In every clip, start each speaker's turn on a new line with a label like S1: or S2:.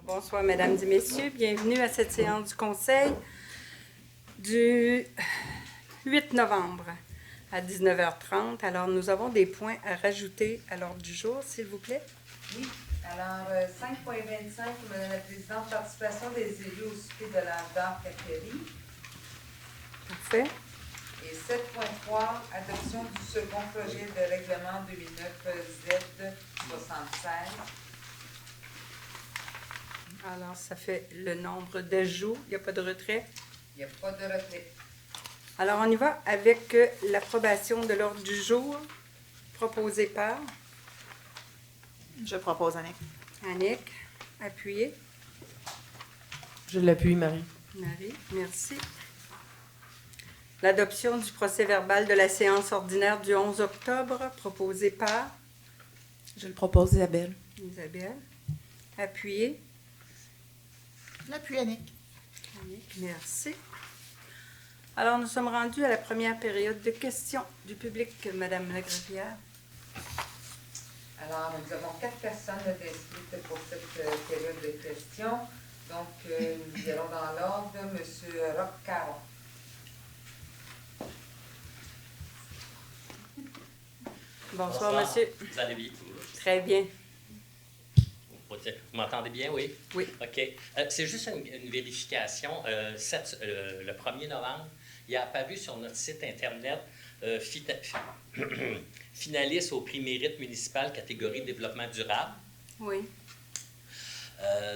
S1: Bonsoir, mesdames et messieurs. Bienvenue à cette séance du Conseil du 8 novembre à 19h30. Alors, nous avons des points à rajouter à l'ordre du jour, s'il vous plaît.
S2: Oui. Alors, 5.25, Madame la Présidente, participation des élus au souper de l'âge d'or Catherine.
S1: Parfait.
S2: Et 7.3, adoption du second projet de règlement 2009-Z76.
S1: Alors, ça fait le nombre d'ajouts. Il n'y a pas de retrait.
S2: Il n'y a pas de retrait.
S1: Alors, on y va avec l'approbation de l'ordre du jour proposé par
S3: Je propose, Annick.
S1: Annick. Appuyé.
S3: Je l'appuie, Marie.
S1: Marie, merci. L'adoption du procès-verbal de la séance ordinaire du 11 octobre, proposé par
S3: Je le propose, Isabelle.
S1: Isabelle. Appuyé.
S3: Je l'appuie, Annick.
S1: Annick, merci. Alors, nous sommes rendus à la première période de questions du public, Madame Lagravière.
S2: Alors, nous avons 4 personnes inscrites pour cette période de questions. Donc, nous allons dans l'ordre. Monsieur Roch Caron.
S1: Bonsoir, monsieur.
S4: Vous allez bien?
S1: Très bien.
S4: Vous m'entendez bien, oui?
S1: Oui.
S4: OK. C'est juste une vérification. Le 1er novembre, il est apparu sur notre site Internet finaliste au prix mérite municipal catégorie développement durable.
S1: Oui.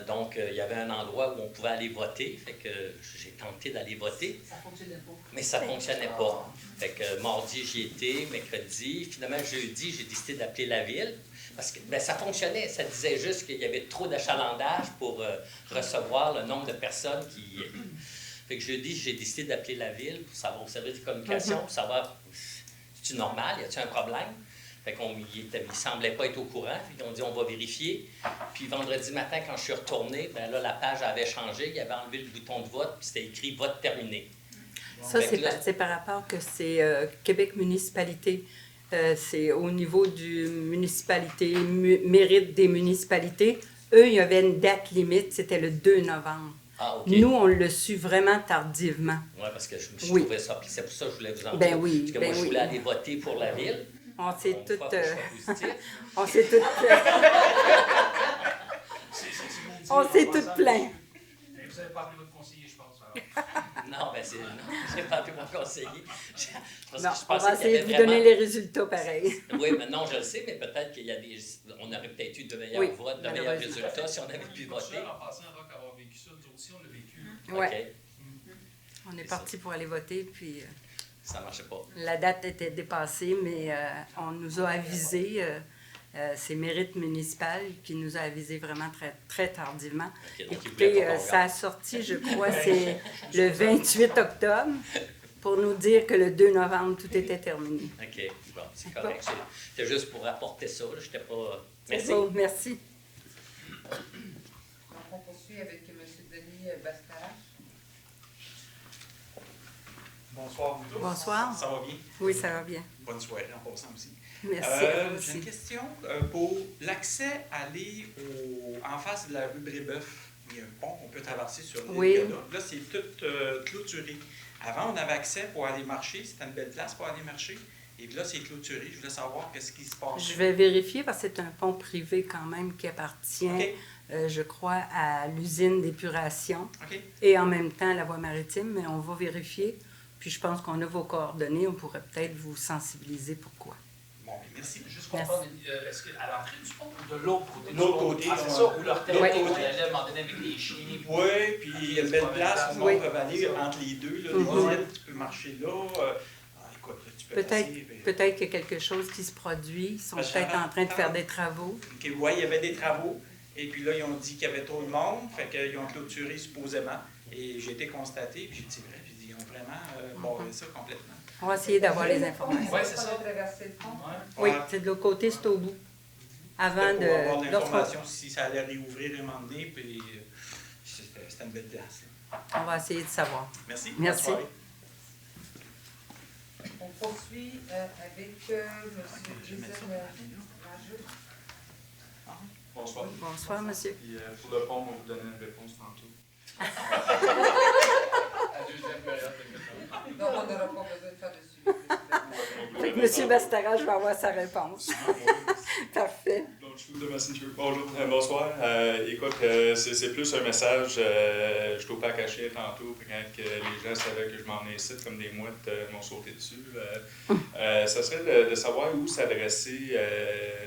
S4: Donc, il y avait un endroit où on pouvait aller voter. Fait que j'ai tenté d'aller voter.
S2: Ça ne fonctionnait pas.
S4: Mais ça ne fonctionnait pas. Fait que mardi, j'y étais, mercredi. Finalement, jeudi, j'ai décidé d'appeler la ville. Parce que ça fonctionnait. Ça disait juste qu'il y avait trop d'achalandage pour recevoir le nombre de personnes qui... Fait que jeudi, j'ai décidé d'appeler la ville pour savoir, au service de communication, pour savoir, c'est-tu normal? Y a-t-il un problème? Fait qu'on ne semblait pas être au courant. Fait qu'on dit, on va vérifier. Puis vendredi matin, quand je suis retourné, ben là, la page avait changé. Il avait enlevé le bouton de vote, puis c'était écrit « Vote terminé ».
S1: Ça, c'est par rapport que c'est Québec municipalité. C'est au niveau du municipalité, mérite des municipalités. Eux, il y avait une date limite, c'était le 2 novembre.
S4: Ah, OK.
S1: Nous, on l'a su vraiment tardivement.
S4: Oui, parce que je
S1: Oui.
S4: trouvais ça. Puis c'est pour ça que je voulais vous en
S1: Ben
S4: dire.
S1: oui,
S4: Parce que
S1: ben
S4: moi, je
S1: oui.
S4: voulais aller voter pour la ville.
S1: On s'est
S4: Bon,
S1: toutes...
S4: faut que je sois positif.
S1: on s'est toutes... on s'est toutes plaintes.
S5: Vous n'avez pas appelé votre conseiller, je pense. Alors.
S4: Non, ben non, j'ai pas appelé mon conseiller. Parce
S1: Non,
S4: que je
S1: on
S4: pensais
S1: va
S4: qu'il y
S1: essayer de
S4: avait
S1: vous
S4: vraiment...
S1: donner les résultats pareils.
S4: Oui, mais non, je le sais, mais peut-être qu'il y a des... On aurait peut-être eu de meilleurs
S1: Oui,
S4: votes, de meilleurs résultats si on avait pu voter.
S5: En passant, Roch, avoir vécu ça, nous aussi, on l'a vécu.
S1: Oui.
S4: OK.
S1: On est parti pour aller voter, puis
S4: Ça ne marchait pas.
S1: la date était dépassée, mais on nous a avisé, c'est Mérite municipal qui nous a avisé vraiment très, très tardivement.
S4: OK, donc il voulait
S1: Écoutez,
S4: pas qu'on
S1: ça a sorti, je crois, c'est le 28 octobre, pour nous dire que le 2 novembre, tout était terminé.
S4: OK, bon, c'est correct. C'était juste pour apporter ça. Je n'étais pas...
S1: C'est
S4: Merci.
S1: beau, merci.
S2: Donc, on poursuit avec M. Denis Bastarache.
S6: Bonsoir vous tous.
S1: Bonsoir.
S6: Ça va bien?
S1: Oui, ça va bien.
S6: Bonne soirée en passant aussi.
S1: Merci.
S6: J'ai
S1: aussi.
S6: une question pour l'accès à aller en face de la rue Brébeuf. Il y a un pont qu'on peut traverser sur l'île
S1: Oui.
S6: Gala. Là, c'est tout clôturé. Avant, on avait accès pour aller marcher. C'était une belle place pour aller marcher. Et puis là, c'est clôturé. Je voulais savoir qu'est-ce qui se passe.
S1: Je vais vérifier parce que c'est un pont privé quand même qui appartient,
S6: OK.
S1: je crois, à l'usine d'épuration
S6: OK.
S1: et en même temps à la voie maritime, mais on va vérifier. Puis je pense qu'on a vos coordonnées, on pourrait peut-être vous sensibiliser pourquoi.
S6: Bon, merci.
S5: Juste
S1: Merci.
S5: comprendre, est-ce qu'à l'entrée du pont ou de l'autre côté?
S6: L'autre
S5: du pont?
S6: côté,
S5: Ah, c'est
S6: ouais.
S5: ça, où leur
S6: L'autre
S5: téléphone,
S6: côté.
S5: on allait à un moment donné avec les chiens.
S6: Oui, puis il y a une belle place où
S1: Oui.
S6: on peut aller entre les deux. Là,
S1: Mhm.
S6: tu peux marcher là. Écoute, là, tu peux
S1: Peut-être
S6: passer, puis-
S1: peut-être qu'il y a quelque chose qui se produit. Ils sont
S6: Parce que
S1: peut-être en train de faire des travaux.
S6: Oui, il y avait des travaux. Et puis là, ils ont dit qu'il y avait trop de monde. Fait qu'ils ont clôturé supposément. Et j'ai été constaté. Puis j'ai dit, vrai. Puis ils ont vraiment barré ça complètement.
S1: On va essayer d'avoir les informations.
S5: Ouais, c'est ça.
S2: On a traversé le pont.
S5: Ouais.
S1: Oui,
S6: Ouais.
S1: c'est de l'autre côté, c'est au bout. Avant
S6: Pour avoir de
S1: de...
S6: l'information si ça allait réouvrir un moment donné. Puis c'était une belle place. Là.
S1: On va essayer de savoir.
S6: Merci.
S1: Merci.
S6: Bonne soirée.
S2: On poursuit avec M. Jason Rajou.
S7: Bonsoir.
S1: Bonsoir, monsieur.
S7: Puis, pour le pont, on va vous donner une réponse tantôt.
S5: La deuxième période de questions.
S2: Donc, on n'aura pas besoin de faire de suivi.
S1: Fait que monsieur Bastarache va avoir sa réponse. Parfait.
S7: Donc, je suis de Messenger. Bonjour, bonsoir. Écoute, c'est plus un message. Je t'ai pas caché tantôt, puis quand les gens savaient que je m'en ai ici, comme des mouettes m'ont sauté dessus. Ça serait de savoir où s'adresser.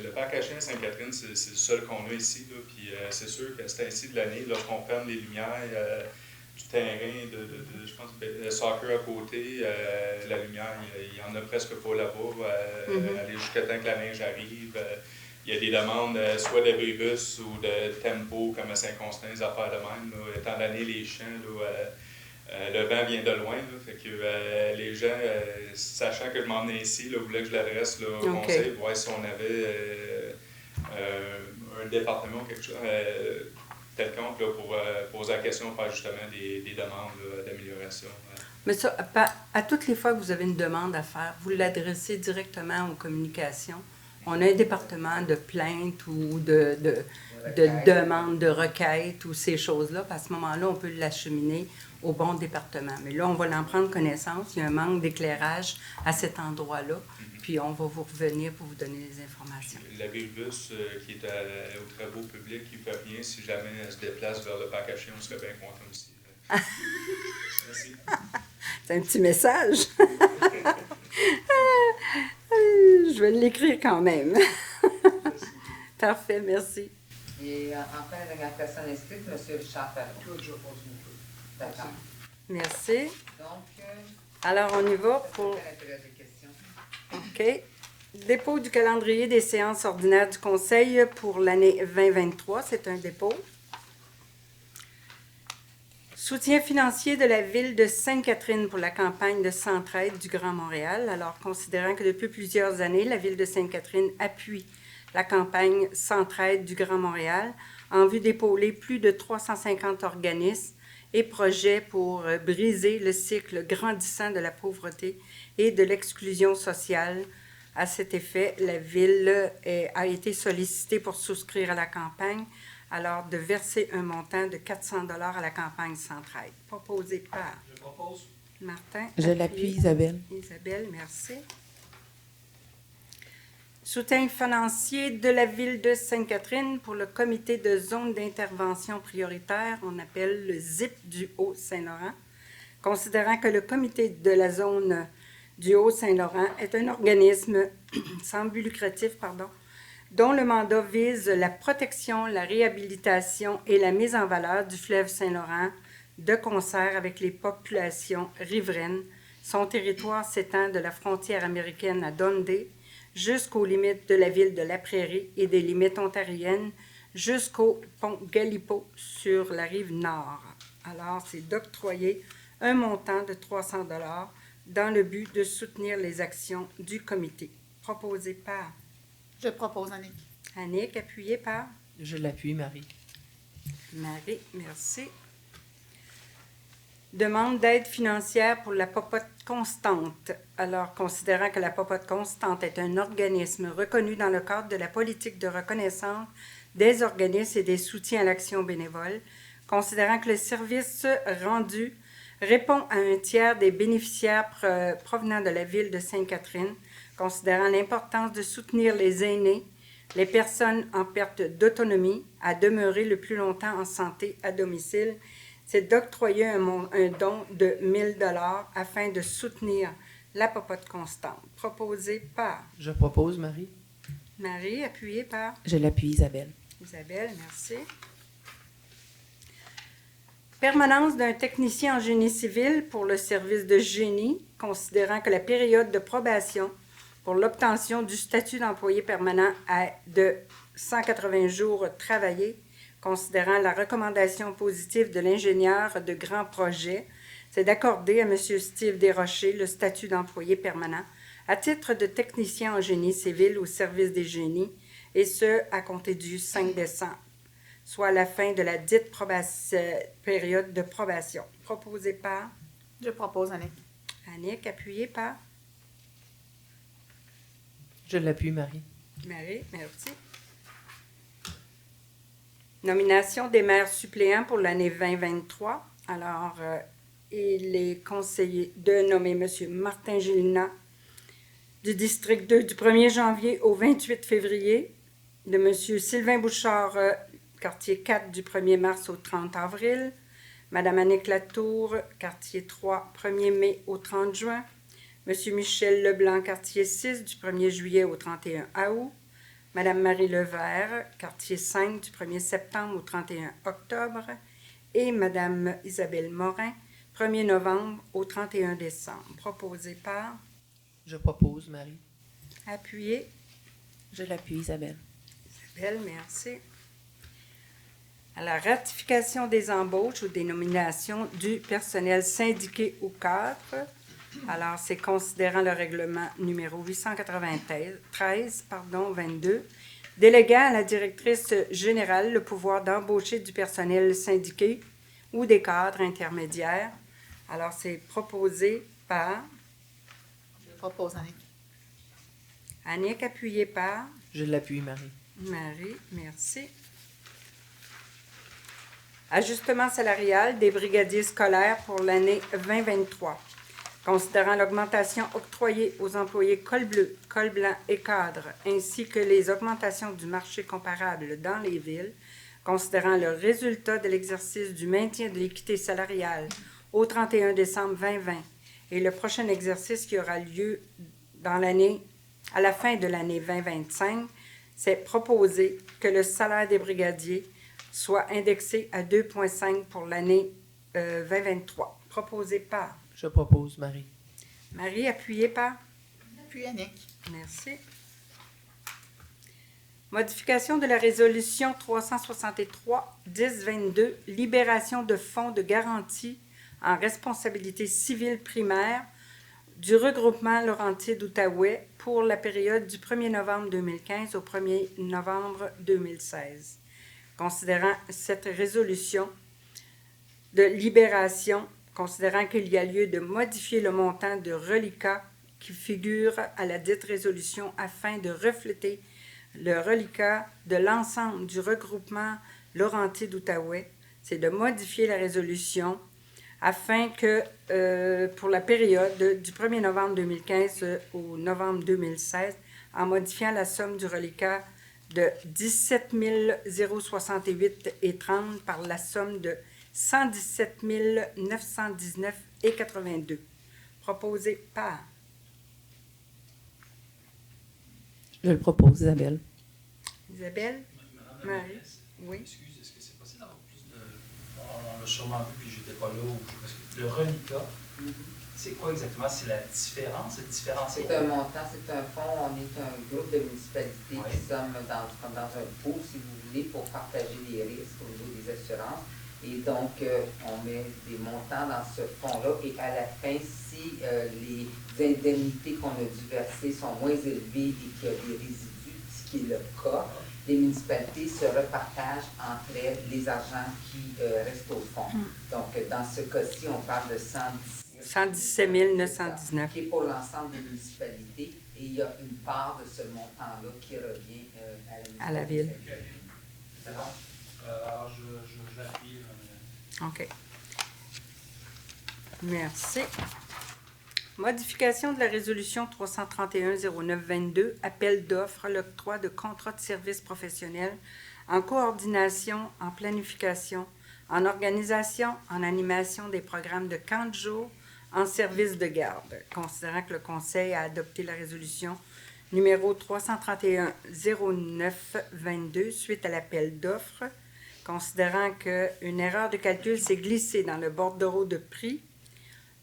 S7: Le parc à chiens Sainte-Catherine, c'est le seul qu'on a ici. Là, puis c'est sûr que c'est ainsi de l'année, lorsqu'on ferme les lumières du terrain je pense, de soccer à côté, la lumière, il n'y en a presque pas là-bas. Aller jusqu'à temps que la neige arrive. Il y a des demandes soit d'abribus ou de tempo, comme à Saint-Constant, des affaires de même. Là. Étant donné les champs, là, le vent vient de loin. Là, fait que les gens, sachant que je m'en venais ici, là, voulaient que je l'adresse là, au conseil, voir si on avait un département ou quelque chose quelconque là, pour poser la question, faire justement des demandes là, d'amélioration.
S1: Mais ça, à toutes les fois que vous avez une demande à faire, vous l'adressez directement aux communications. On a un département de plaintes ou de demandes, de requêtes ou ces choses-là. À ce moment-là, on peut l'acheminer au bon département. Mais là, on va en prendre connaissance. Il y a un manque d'éclairage à cet endroit-là. Puis on va vous revenir pour vous donner les informations.
S7: L'abribus qui est aux travaux publics, il peut rien. Si jamais elle se déplace vers le parc à chiens, on serait bien content aussi. Merci.
S1: C'est un petit message. Je vais l'écrire quand même. Parfait, merci.
S2: Et enfin, la dernière personne inscrite, M. Richard Perron. D'accord.
S1: Merci.
S2: Donc,
S1: Alors, on y va pour...
S2: la période de questions.
S1: OK. Dépôt du calendrier des séances ordinaires du Conseil pour l'année 2023. C'est un dépôt. Soutien financier de la Ville de Sainte-Catherine pour la campagne de Centraide du Grand Montréal. Alors, considérant que depuis plusieurs années, la Ville de Sainte-Catherine appuie la campagne Centraide du Grand Montréal en vue d'épauler plus de 350 organismes et projets pour briser le cycle grandissant de la pauvreté et de l'exclusion sociale. À cet effet, la Ville a été sollicitée pour souscrire à la campagne, alors de verser un montant de 400 $ à la campagne Centraide. Proposé par
S5: Je propose.
S1: Martin.
S3: Je l'appuie, Isabelle.
S1: Isabelle, merci. Soutien financier de la Ville de Sainte-Catherine pour le comité de zone d'intervention prioritaire, on appelle le ZIP du Haut-Saint-Laurent. Considérant que le comité de la zone du Haut-Saint-Laurent est un organisme sans but lucratif, dont le mandat vise la protection, la réhabilitation et la mise en valeur du fleuve Saint-Laurent de concert avec les populations riveraines. Son territoire s'étend de la frontière américaine à Dundee jusqu'aux limites de la ville de La Prairie et des limites ontariennes jusqu'au pont Galipo sur la rive nord. Alors, c'est d'octroyer un montant de 300 $ dans le but de soutenir les actions du comité. Proposé par
S3: Je propose, Annick.
S1: Annick, appuyé par
S3: Je l'appuie, Marie.
S1: Marie, merci. Demande d'aide financière pour la Popote Constante. Alors, considérant que la Popote Constante est un organisme reconnu dans le cadre de la politique de reconnaissance des organismes et des soutiens à l'action bénévole, considérant que le service rendu répond à un tiers des bénéficiaires provenant de la ville de Sainte-Catherine, considérant l'importance de soutenir les aînés, les personnes en perte d'autonomie à demeurer le plus longtemps en santé à domicile, c'est d'octroyer un don de 1 000 $ afin de soutenir la Popote Constante. Proposé par
S3: Je propose, Marie.
S1: Marie, appuyée par
S3: Je l'appuie, Isabelle.
S1: Isabelle, merci. Permanence d'un technicien en génie civil pour le service de génie, considérant que la période de probation pour l'obtention du statut d'employé permanent est de 180 jours travaillés, considérant la recommandation positive de l'ingénieur de grands projets, c'est d'accorder à M. Steve Desrochers le statut d'employé permanent à titre de technicien en génie civil au service des génies, et ce, à compter du 5 décembre, soit à la fin de la dite période de probation. Proposé par
S3: Je propose, Annick.
S1: Annick, appuyé par
S3: Je l'appuie, Marie.
S1: Marie, merci. Nomination des maires suppléants pour l'année 2023. Alors, il est conseillé de nommer M. Martin Gélinas du district 2 du 1er janvier au 28 février, de M. Sylvain Bouchard, quartier 4 du 1er mars au 30 avril, Mme Annick Latour, quartier 3, 1er mai au 30 juin, M. Michel Leblanc, quartier 6 du 1er juillet au 31 août, Mme Marie Levert, quartier 5 du 1er septembre au 31 octobre, et Mme Isabelle Morin, 1er novembre au 31 décembre. Proposé par...
S3: Je propose Marie.
S1: Appuyé.
S3: Je l'appuie Isabelle.
S1: Isabelle, merci. À la ratification des embauches ou des nominations du personnel syndiqué ou cadre. Alors, c'est considérant le règlement numéro 893, 22, déléguant à la directrice générale le pouvoir d'embaucher du personnel syndiqué ou des cadres intermédiaires. Alors, c'est proposé par
S3: Je propose Annick.
S1: Annick, appuyé par
S3: Je l'appuie Marie.
S1: Marie, merci. Ajustement salarial des brigadiers scolaires pour l'année 2023. Considérant l'augmentation octroyée aux employés col bleu, col blanc et cadres, ainsi que les augmentations du marché comparable dans les villes, considérant le résultat de l'exercice du maintien de l'équité salariale au 31 décembre 2020 et le prochain exercice qui aura lieu dans l'année, à la fin de l'année 2025, c'est proposé que le salaire des brigadiers soit indexé à 2,5 pour l'année 2023. Proposé par
S3: Je propose Marie.
S1: Marie, appuyée par
S3: Puis Annick.
S1: Merci. Modification de la résolution 363-1022, libération de fonds de garantie en responsabilité civile primaire du regroupement Laurentides-Outaouais pour la période du 1er novembre 2015 au 1er novembre 2016. Considérant cette résolution de libération, considérant qu'il y a lieu de modifier le montant de reliquat qui figure à la dite résolution afin de refléter le reliquat de l'ensemble du regroupement Laurentides-Outaouais, c'est de modifier la résolution afin que pour la période du 1er novembre 2015 au novembre 2016, en modifiant la somme du reliquat de 17 068,30 par la somme de 117 919,82. Proposé par
S3: Je le propose Isabelle.
S1: Isabelle.
S5: Madame la
S1: Marie.
S5: mairesse,
S1: Oui.
S5: excuse, est-ce que c'est possible d'avoir plus de... On l'a sûrement vu, puis j'étais pas là. Parce que le reliquat, c'est quoi exactement? C'est la différence? C'est différent,
S2: C'est un montant, c'est un fonds. On est un groupe de municipalités
S5: Ouais.
S2: qui sommes dans un pool, si vous voulez, pour partager les risques au niveau des assurances. Et donc, on met des montants dans ce fonds-là. Et à la fin, si les indemnités qu'on a dû verser sont moins élevées et qu'il y a des résidus, ce qui est le cas, les municipalités se repartagent entre elles les argents qui restent au fond. Donc, dans ce cas-ci, on parle de
S1: 117 919.
S2: qui est pour l'ensemble des municipalités. Et il y a une part de ce montant-là qui revient
S1: À la ville.
S5: C'est bon? Alors, je l'appuie.
S1: OK. Merci. Modification de la résolution 331-09-22, appel d'offres, l'octroi de contrats de services professionnels en coordination, en planification, en organisation, en animation des programmes de camp de jour, en service de garde. Considérant que le Conseil a adopté la résolution numéro 331-09-22 suite à l'appel d'offres, considérant qu'une erreur de calcul s'est glissée dans le bordereau de prix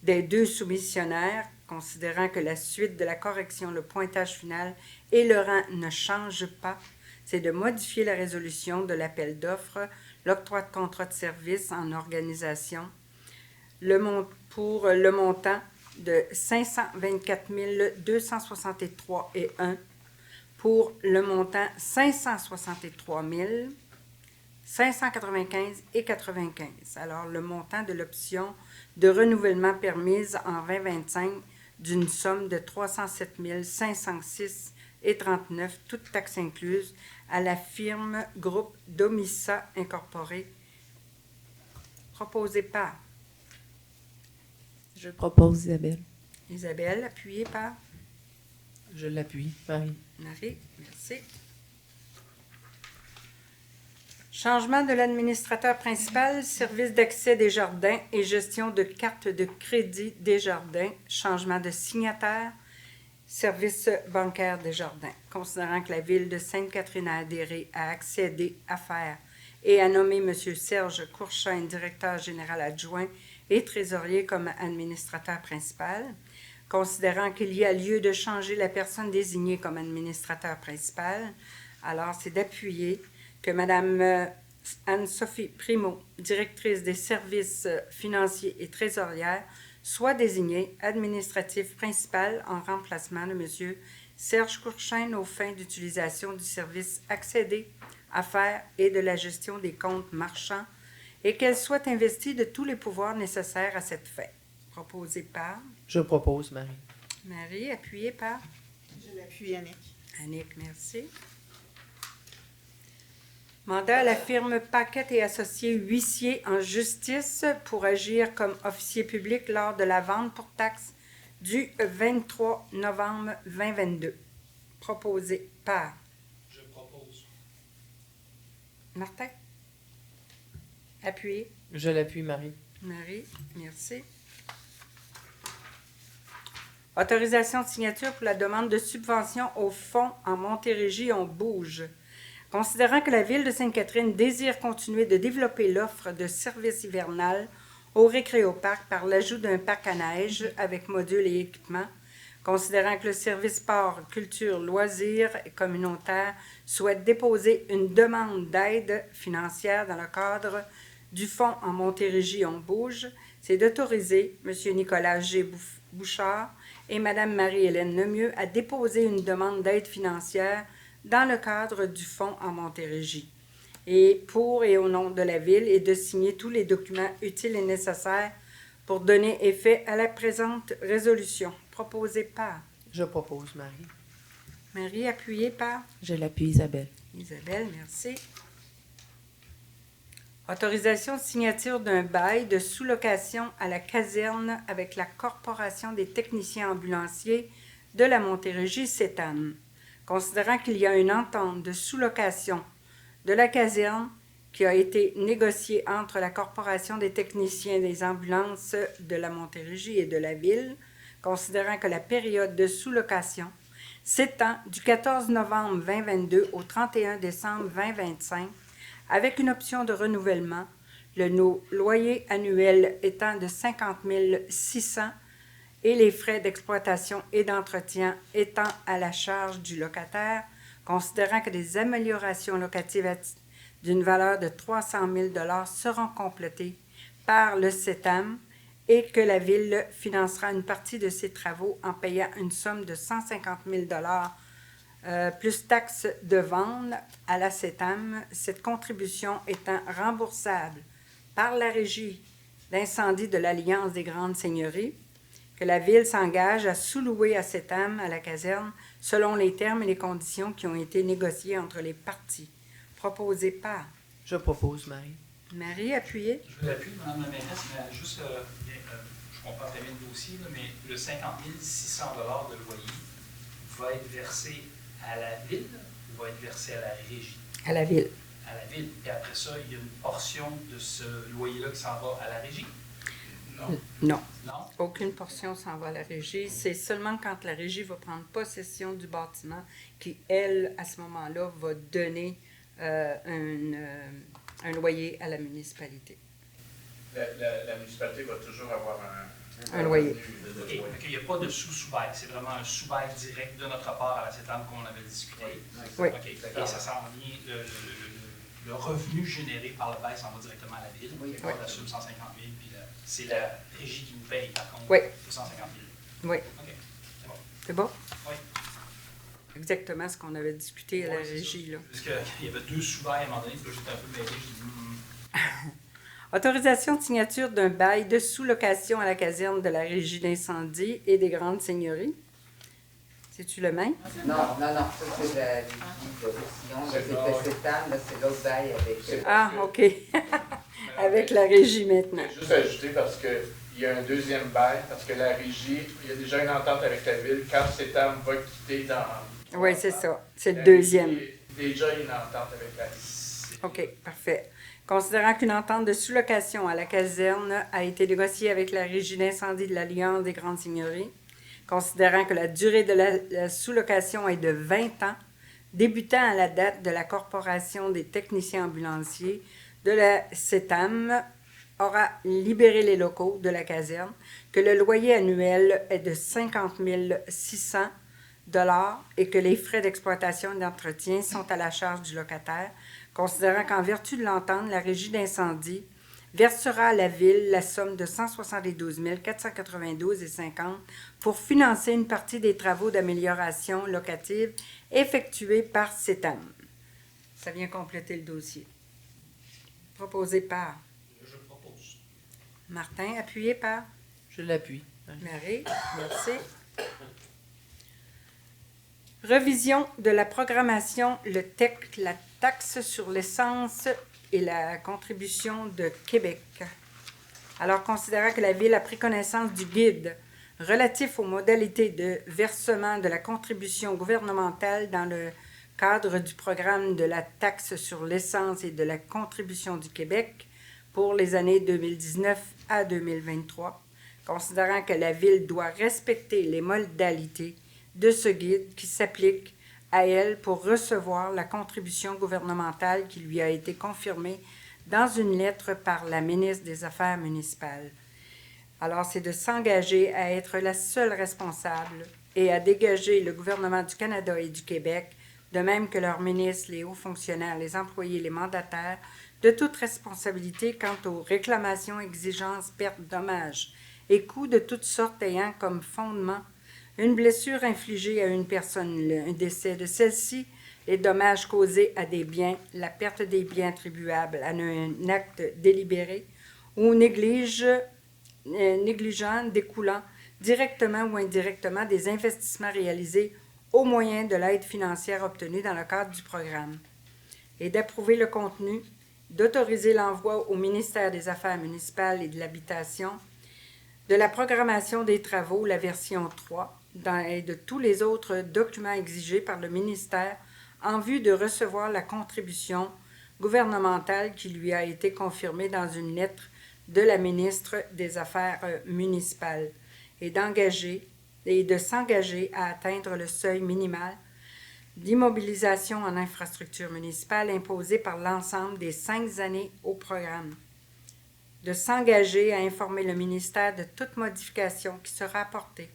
S1: des deux soumissionnaires, considérant que la suite de la correction, le pointage final et le rang ne changent pas, c'est de modifier la résolution de l'appel d'offres, l'octroi de contrat de service en organisation, pour le montant de 524 263,1 pour le montant 563 595,95. Alors, le montant de l'option de renouvellement permise en 2025 d'une somme de 307 506,39, toutes taxes incluses, à la firme Groupe Domissa Incorporé, proposé par
S3: Je le propose, Isabelle.
S1: Isabelle, appuyé par
S3: Je l'appuie, Marie.
S1: Marie. Merci. Changement de l'administrateur principal, service d'accès des jardins et gestion de carte de crédit des jardins, changement de signataire, service bancaire des jardins. Considérant que la Ville de Sainte-Catherine a adhéré à accéder à faire et a nommé M. Serge Courchain, directeur général adjoint et trésorier comme administrateur principal, considérant qu'il y a lieu de changer la personne désignée comme administrateur principal, alors c'est d'appuyer que Mme Anne-Sophie Primo, directrice des services financiers et trésorière, soit désignée administratif principal en remplacement de M. Serge Courchain aux fins d'utilisation du service accédé, affaires et de la gestion des comptes marchands et qu'elle soit investie de tous les pouvoirs nécessaires à cette fin. Proposé par
S3: Je propose, Marie.
S1: Marie, appuyée par
S3: Je l'appuie, Annick.
S1: Annick, merci. Mandat à la firme Paquette et Associés huissiers en justice pour agir comme officier public lors de la vente pour taxes du 23 novembre 2022. Proposé par
S5: Je propose.
S1: Martin. Appuyé.
S3: Je l'appuie, Marie.
S1: Marie, merci. Autorisation de signature pour la demande de subvention au fonds en Montérégie, on bouge. Considérant que la Ville de Sainte-Catherine désire continuer de développer l'offre de services hivernal au Récréoparc par l'ajout d'un parc à neige avec modules et équipements, considérant que le service sport, culture, loisirs et communautaire souhaite déposer une demande d'aide financière dans le cadre du fonds en Montérégie, on bouge, c'est d'autoriser M. Nicolas G. Bouchard et Mme Marie-Hélène Lemieux à déposer une demande d'aide financière dans le cadre du fonds en Montérégie, et pour et au nom de la Ville, et de signer tous les documents utiles et nécessaires pour donner effet à la présente résolution. Proposée par
S3: Je propose, Marie.
S1: Marie, appuyée par
S3: Je l'appuie, Isabelle.
S1: Isabelle, merci. Autorisation de signature d'un bail de sous-location à la caserne avec la Corporation des techniciens ambulanciers de la Montérégie, CETAM. Considérant qu'il y a une entente de sous-location de la caserne qui a été négociée entre la Corporation des techniciens des ambulances de la Montérégie et de la Ville, considérant que la période de sous-location s'étend du 14 novembre 2022 au 31 décembre 2025, avec une option de renouvellement, le loyer annuel étant de 50 600 et les frais d'exploitation et d'entretien étant à la charge du locataire, considérant que des améliorations locatives d'une valeur de 300 000 $ seront complétées par le CETAM et que la Ville financera une partie de ces travaux en payant une somme de 150 000 $ plus taxes de vente à la CETAM, cette contribution étant remboursable par la Régie d'incendie de l'Alliance des Grandes Seigneuries, que la Ville s'engage à sous-louer à CETAM à la caserne selon les termes et les conditions qui ont été négociés entre les parties. Proposé par
S3: Je propose, Marie.
S1: Marie, appuyée.
S5: Je l'appuie, Mme la mairesse, mais juste, je comprends très bien le dossier, là, mais le 50 600 $ de loyer va être versé à la Ville ou va être versé à la Régie?
S1: À la Ville.
S5: À la Ville. Et après ça, il y a une portion de ce loyer-là qui s'en va à la Régie? Non.
S1: Non.
S5: Non?
S1: Aucune portion s'en va à la Régie. C'est seulement quand la Régie va prendre possession du bâtiment qui, elle, à ce moment-là, va donner un loyer à la municipalité.
S8: La municipalité va toujours avoir
S1: Un loyer.
S8: revenu de
S5: OK.
S8: loyer.
S5: Il n'y a pas de sous-bail. C'est vraiment un sous-bail direct de notre part à la CETAM qu'on avait discuté.
S1: Oui.
S5: OK. Et ça s'en vient, le revenu généré par le bail s'en va directement à la Ville.
S2: Oui.
S5: On assume 150 000, puis c'est la Régie qui nous paye, par contre,
S1: Oui.
S5: 150 000.
S1: Oui.
S5: OK. C'est bon.
S1: C'est bon?
S5: Oui.
S1: Exactement ce qu'on avait discuté à la
S5: Ouais, c'est
S1: Régie,
S5: ça.
S1: là.
S5: Parce qu'il y avait deux sous-bails à un moment donné, puis là, j'étais un peu mêlé, je dis,
S1: Autorisation de signature d'un bail de sous-location à la caserne de la Régie d'incendie et des Grandes Seigneuries. C'est-tu le même?
S2: Non, ça c'est la régie de Roussillon, là, c'était CETAM, là c'est l'autre bail avec...
S1: Ah, OK. Avec la régie maintenant.
S8: Je vais juste ajouter parce qu'il y a un deuxième bail, parce que la régie, il y a déjà une entente avec la ville. Quand CETAM va quitter dans...
S1: Oui, c'est ça. C'est le
S8: la
S1: deuxième.
S8: régie, il y a déjà une entente avec la ville.
S1: OK, parfait. Considérant qu'une entente de sous-location à la caserne a été négociée avec la Régie d'incendie de l'Alliance des Grandes Seigneuries, considérant que la durée de la sous-location est de 20 ans, débutant à la date de la Corporation des techniciens ambulanciers de la CETAM aura libéré les locaux de la caserne, que le loyer annuel est de 50 600 $ et que les frais d'exploitation et d'entretien sont à la charge du locataire, considérant qu'en vertu de l'entente, la Régie d'incendie versera à la Ville la somme de 172 492,50 pour financer une partie des travaux d'amélioration locative effectués par CETAM. Ça vient compléter le dossier. Proposé par
S5: Je propose.
S1: Martin, appuyé par
S3: Je l'appuie.
S1: Marie. Merci. Revision de la programmation, le TEC, la taxe sur l'essence et la contribution de Québec. Alors, considérant que la Ville a pris connaissance du guide relatif aux modalités de versement de la contribution gouvernementale dans le cadre du programme de la taxe sur l'essence et de la contribution du Québec pour les années 2019 à 2023, considérant que la Ville doit respecter les modalités de ce guide qui s'applique à elle pour recevoir la contribution gouvernementale qui lui a été confirmée dans une lettre par la ministre des Affaires municipales. Alors, c'est de s'engager à être la seule responsable et à dégager le gouvernement du Canada et du Québec, de même que leurs ministres, les hauts fonctionnaires, les employés, les mandataires, de toute responsabilité quant aux réclamations, exigences, pertes, dommages et coûts de toutes sortes ayant comme fondement une blessure infligée à une personne, un décès de celle-ci, les dommages causés à des biens, la perte des biens attribuables à un acte délibéré ou négligent découlant directement ou indirectement des investissements réalisés au moyen de l'aide financière obtenue dans le cadre du programme, et d'approuver le contenu, d'autoriser l'envoi au ministère des Affaires municipales et de l'Habitation de la programmation des travaux, la version 3, et de tous les autres documents exigés par le ministère en vue de recevoir la contribution gouvernementale qui lui a été confirmée dans une lettre de la ministre des Affaires municipales et de s'engager à atteindre le seuil minimal d'immobilisation en infrastructure municipale imposé par l'ensemble des 5 années au programme, de s'engager à informer le ministère de toute modification qui sera apportée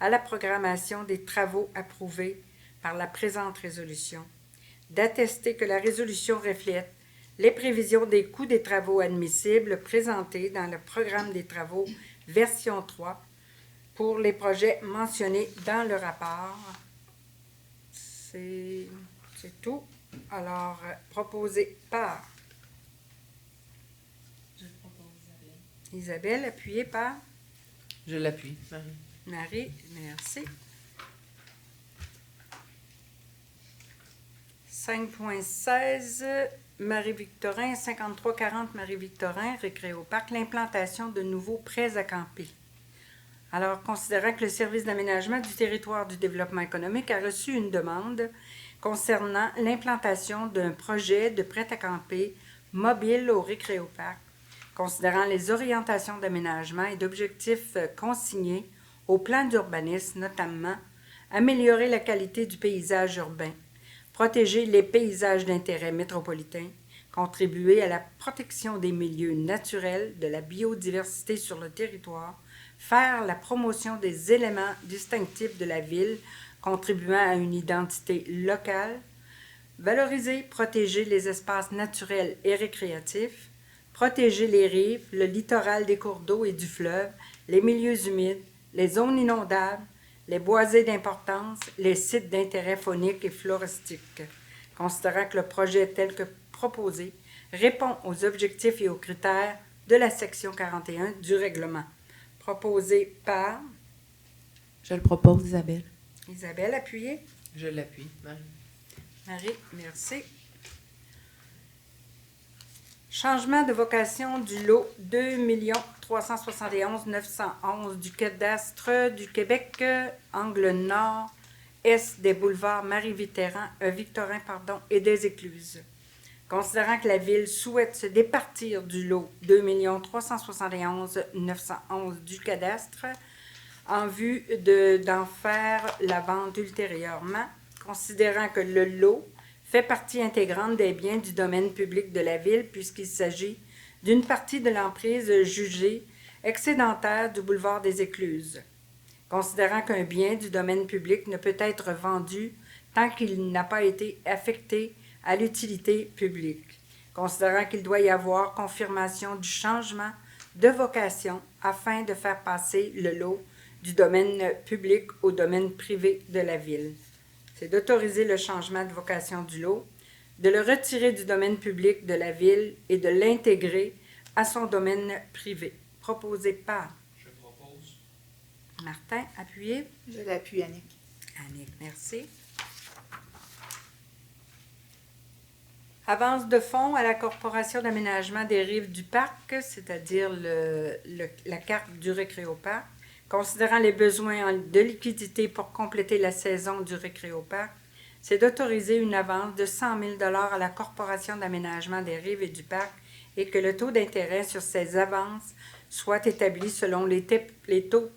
S1: à la programmation des travaux approuvés par la présente résolution, d'attester que la résolution reflète les prévisions des coûts des travaux admissibles présentés dans le programme des travaux version 3 pour les projets mentionnés dans le rapport. C'est tout. Alors, proposé par Isabelle, appuyé par
S3: Je l'appuie, Marie.
S1: Marie, merci. 5.16, Marie-Victorin, 5340 Marie-Victorin, Récréoparc, l'implantation de nouveaux prêts à camper. Alors, considérant que le service d'aménagement du territoire du développement économique a reçu une demande concernant l'implantation d'un projet de prêt à camper mobile au Récréoparc, considérant les orientations d'aménagement et d'objectifs consignés au plan d'urbanisme, notamment améliorer la qualité du paysage urbain, protéger les paysages d'intérêt métropolitain, contribuer à la protection des milieux naturels, de la biodiversité sur le territoire, faire la promotion des éléments distinctifs de la ville, contribuant à une identité locale, valoriser, protéger les espaces naturels et récréatifs, protéger les rives, le littoral des cours d'eau et du fleuve, les milieux humides, les zones inondables, les boisés d'importance, les sites d'intérêt faunique et floristique, considérant que le projet tel que proposé répond aux objectifs et aux critères de la section 41 du règlement. Proposé par
S3: Je le propose, Isabelle.
S1: Isabelle, appuyez.
S3: Je l'appuie, Marie.
S1: Marie, merci. Changement de vocation du lot 2 371 911 du cadastre du Québec, angle nord-est des boulevards Victorin et des Écluses. Considérant que la Ville souhaite se départir du lot 2 371 911 du cadastre en vue d'en faire la vente ultérieurement, considérant que le lot fait partie intégrante des biens du domaine public de la Ville puisqu'il s'agit d'une partie de l'emprise jugée excédentaire du boulevard des Écluses. Considérant qu'un bien du domaine public ne peut être vendu tant qu'il n'a pas été affecté à l'utilité publique. Considérant qu'il doit y avoir confirmation du changement de vocation afin de faire passer le lot du domaine public au domaine privé de la Ville. C'est d'autoriser le changement de vocation du lot, de le retirer du domaine public de la Ville et de l'intégrer à son domaine privé. Proposé par
S5: Je propose.
S1: Martin, appuyé.
S9: Je l'appuie, Annick.
S1: Annick, merci. Avance de fonds à la Corporation d'aménagement des rives du parc, c'est-à-dire la carte du Récréoparc. Considérant les besoins de liquidité pour compléter la saison du Récréoparc, c'est d'autoriser une avance de 100 000 $ à la Corporation d'aménagement des rives et du parc et que le taux d'intérêt sur ces avances soit établi selon les taux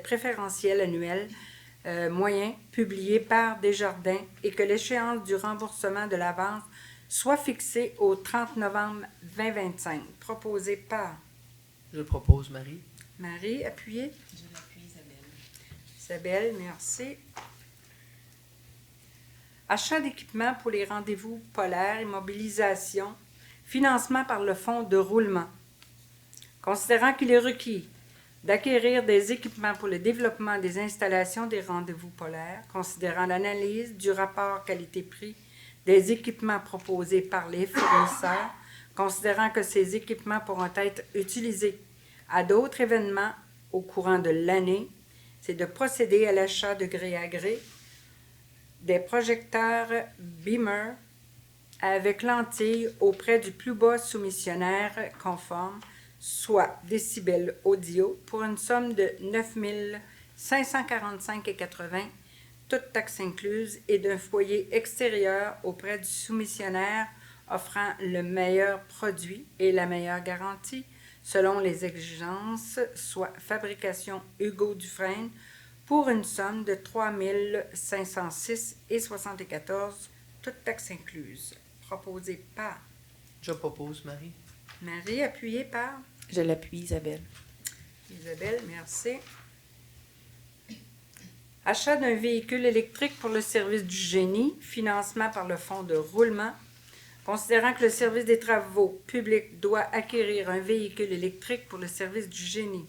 S1: préférentiels annuels moyens publiés par Desjardins et que l'échéance du remboursement de l'avance soit fixée au 30 novembre 2025. Proposé par
S3: Je propose, Marie.
S1: Marie, appuyée.
S9: Je l'appuie, Isabelle.
S1: Isabelle, merci. Achat d'équipements pour les rendez-vous polaires, immobilisation, financement par le fonds de roulement. Considérant qu'il est requis d'acquérir des équipements pour le développement des installations des rendez-vous polaires, considérant l'analyse du rapport qualité-prix des équipements proposés par les fournisseurs, considérant que ces équipements pourront être utilisés à d'autres événements au courant de l'année, c'est de procéder à l'achat de gré à gré des projecteurs Beamer avec lentille auprès du plus bas soumissionnaire conforme, soit Décibel Audio, pour une somme de 9 545,80 toutes taxes incluses, et d'un foyer extérieur auprès du soumissionnaire offrant le meilleur produit et la meilleure garantie, selon les exigences, soit Fabrication Hugo Dufresne, pour une somme de 3 506,74 toutes taxes incluses. Proposé par
S3: Je propose, Marie.
S1: Marie, appuyée par
S9: Je l'appuie, Isabelle.
S1: Isabelle, merci. Achat d'un véhicule électrique pour le service du génie, financement par le fonds de roulement. Considérant que le service des travaux publics doit acquérir un véhicule électrique pour le service du génie,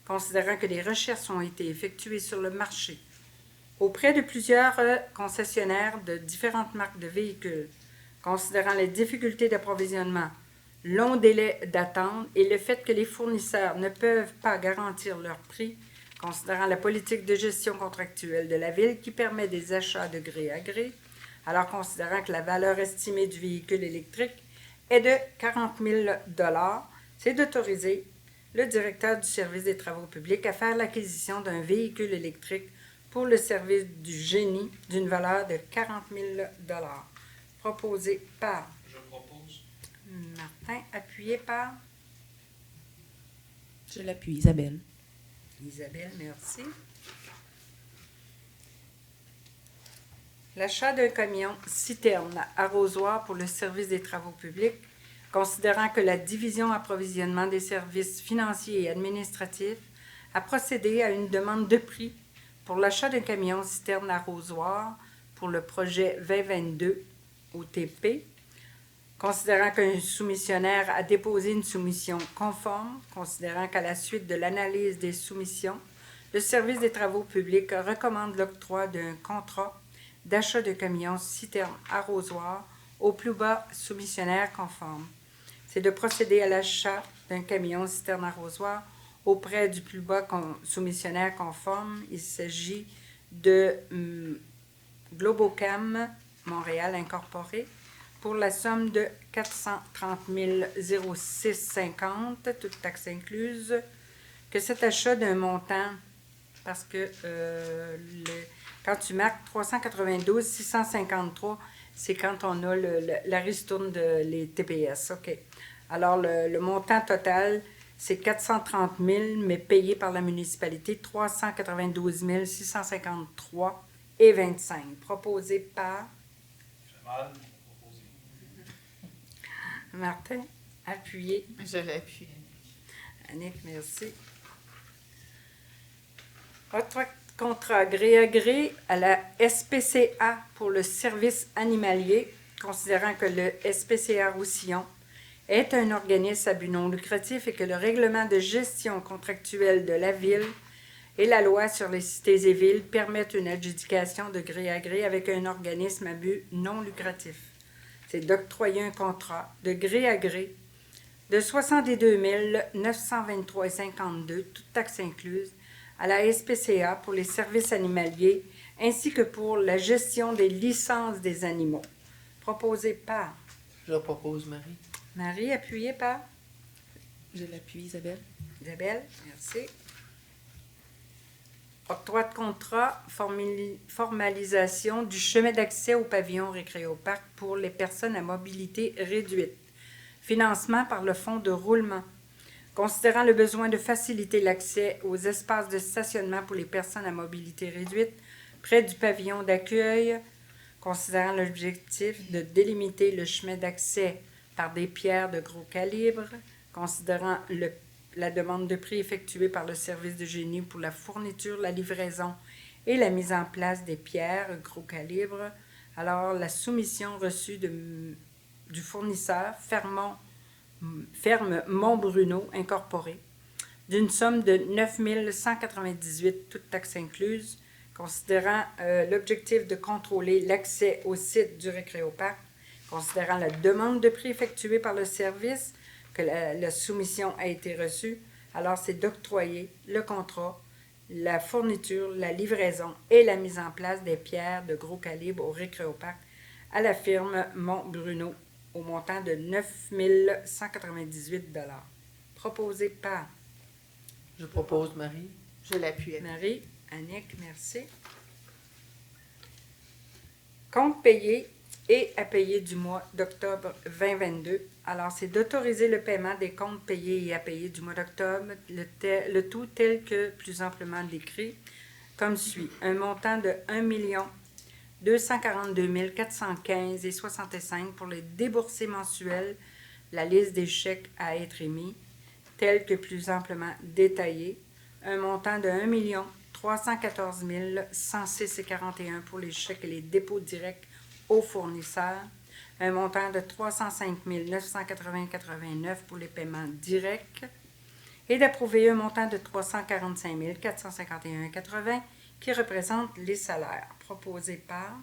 S1: considérant que les recherches ont été effectuées sur le marché auprès de plusieurs concessionnaires de différentes marques de véhicules, considérant les difficultés d'approvisionnement, long délai d'attente et le fait que les fournisseurs ne peuvent pas garantir leur prix, considérant la politique de gestion contractuelle de la Ville qui permet des achats de gré à gré, alors considérant que la valeur estimée du véhicule électrique est de 40 000 $, c'est d'autoriser le directeur du service des travaux publics à faire l'acquisition d'un véhicule électrique pour le service du génie d'une valeur de 40 000 $. Proposé par
S5: Je propose.
S1: Martin, appuyé par
S9: Je l'appuie, Isabelle.
S1: Isabelle, merci. L'achat d'un camion citerne arrosoir pour le service des travaux publics, considérant que la division approvisionnement des services financiers et administratifs a procédé à une demande de prix pour l'achat d'un camion citerne arrosoir pour le projet 2022 OTP, considérant qu'un soumissionnaire a déposé une soumission conforme, considérant qu'à la suite de l'analyse des soumissions, le service des travaux publics recommande l'octroi d'un contrat d'achat de camions citernes arrosoirs au plus bas soumissionnaire conforme. C'est de procéder à l'achat d'un camion citerne arrosoir auprès du plus bas soumissionnaire conforme. Il s'agit de Globocam Montréal Incorporé pour la somme de 430 0650, toute taxe incluse, que cet achat d'un montant, parce que quand tu marques 392 653, c'est quand on a la ristourne de les TPS. OK. Alors, le montant total, c'est 430 000, mais payé par la municipalité, 392 653 et 25. Proposé par
S5: Jamal, proposé.
S1: Martin, appuyé.
S9: Je l'appuie.
S1: Annick, merci. Autre contrat gré à gré à la SPCA pour le service animalier, considérant que le SPCA Roussillon est un organisme à but non lucratif et que le règlement de gestion contractuelle de la Ville et la loi sur les cités et villes permettent une adjudication de gré à gré avec un organisme à but non lucratif. C'est d'octroyer un contrat de gré à gré de 62 923,52, toutes taxes incluses, à la SPCA pour les services animaliers ainsi que pour la gestion des licences des animaux. Proposé par
S3: Je propose Marie.
S1: Marie, appuyée par
S9: Je l'appuie, Isabelle.
S1: Isabelle. Merci. Octroi de contrat, formalisation du chemin d'accès au pavillon Récréoparc pour les personnes à mobilité réduite. Financement par le fonds de roulement. Considérant le besoin de faciliter l'accès aux espaces de stationnement pour les personnes à mobilité réduite près du pavillon d'accueil, considérant l'objectif de délimiter le chemin d'accès par des pierres de gros calibre, considérant la demande de prix effectuée par le service de génie pour la fourniture, la livraison et la mise en place des pierres gros calibre, alors la soumission reçue du fournisseur Ferme Mont-Bruno Incorporé d'une somme de 9 198, toutes taxes incluses, considérant l'objectif de contrôler l'accès au site du Récréoparc, considérant la demande de prix effectuée par le service, que la soumission a été reçue, alors c'est d'octroyer le contrat, la fourniture, la livraison et la mise en place des pierres de gros calibre au Récréoparc à la firme Mont-Bruno au montant de 9 198 $. Proposé par
S3: Je propose Marie.
S9: Je l'appuie.
S1: Marie, Annick, merci. Compte payé et à payer du mois d'octobre 2022. Alors, c'est d'autoriser le paiement des comptes payés et à payer du mois d'octobre, le tout tel que plus amplement décrit, comme suit. Un montant de 1 242 415 et 65 pour les déboursés mensuels, la liste des chèques à être émis, tel que plus amplement détaillé. Un montant de 1 314 106 et 41 pour les chèques et les dépôts directs aux fournisseurs, un montant de 305 980,89 pour les paiements directs et d'approuver un montant de 345 451,80 qui représente les salaires. Proposé par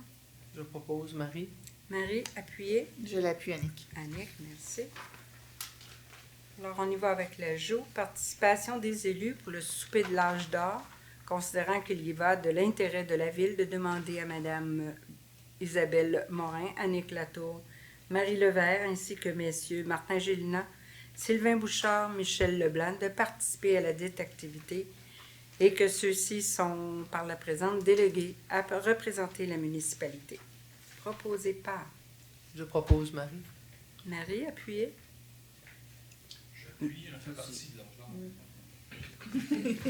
S3: Je propose Marie.
S1: Marie, appuyée.
S9: Je l'appuie, Annick.
S1: Annick, merci. Alors, on y va avec l'ajout. Participation des élus pour le souper de l'âge d'or, considérant qu'il y va de l'intérêt de la Ville de demander à Mme Isabelle Morin, Annick Latour, Marie Levert, ainsi que messieurs Martin Gélina, Sylvain Bouchard, Michel Leblanc, de participer à la dite activité et que ceux-ci sont, par la présente, délégués à représenter la municipalité. Proposé par
S3: Je propose Marie.
S1: Marie, appuyée.
S5: J'appuie, j'en fais partie de l'argent.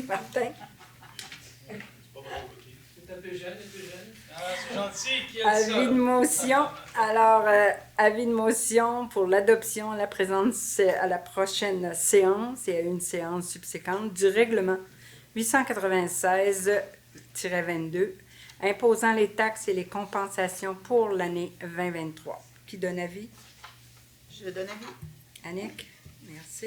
S1: Martin.
S5: C'est un peu jeune, Ah, c'est gentil, qui a dit ça?
S1: Avis de motion. Alors, avis de motion pour l'adoption à la prochaine séance et à une séance subséquente du règlement 896-22 imposant les taxes et les compensations pour l'année 2023. Qui donne avis?
S9: Je donne avis.
S1: Annick, merci.